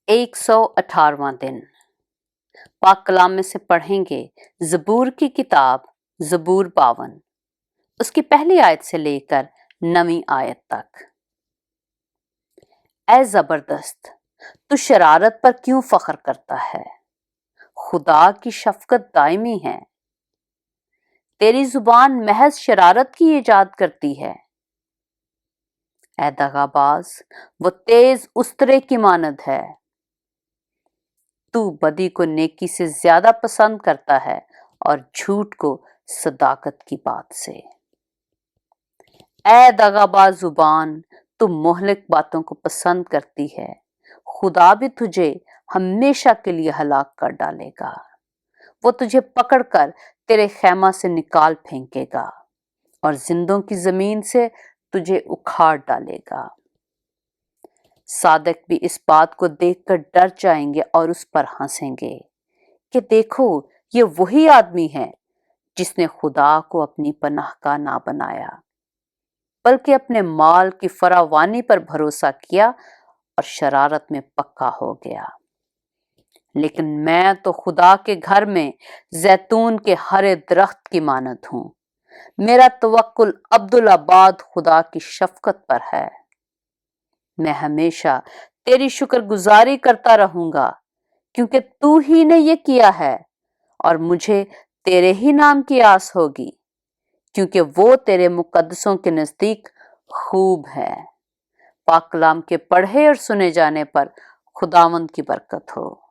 118वां दिन पाक कलाम में से पढ़ेंगे ज़बूर की किताब ज़बूर 52 उसकी पहली आयत से लेकर 9वीं आयत तक। ऐ ज़बरदस्त, तू शरारत पर क्यों फख्र करता है? खुदा की शफकत दायमी है। तेरी जुबान महज शरारत की इजाद करती है। ऐ दगाबाज, वो तेज उस्तरे की मानद है। तू बदी को नेकी से ज्यादा पसंद करता है और झूठ को सदाकत की बात से। ऐ दगाबाज जुबान, तू मोहलिक बातों को पसंद करती है। खुदा भी तुझे हमेशा के लिए हलाक कर डालेगा। वो तुझे पकड़कर तेरे खैमा से निकाल फेंकेगा और जिंदों की जमीन से तुझे उखाड़ डालेगा। सादक भी इस बात को देखकर डर जाएंगे और उस पर हंसेंगे कि देखो, ये वही आदमी है जिसने खुदा को अपनी पनाहगाह ना बनाया, बल्कि अपने माल की फरावानी पर भरोसा किया और शरारत में पक्का हो गया। लेकिन मैं तो खुदा के घर में जैतून के हरे दरख्त की मानद हूं। मेरा तवक्कुल अब्दुल-आबाद खुदा की शफकत पर है। मैं हमेशा तेरी शुक्रगुजारी करता रहूंगा, क्योंकि तू ही ने ये किया है और मुझे तेरे ही नाम की आस होगी, क्योंकि वो तेरे मुकद्दसों के नजदीक खूब है। पाक कलाम के पढ़े और सुने जाने पर खुदावंद की बरकत हो।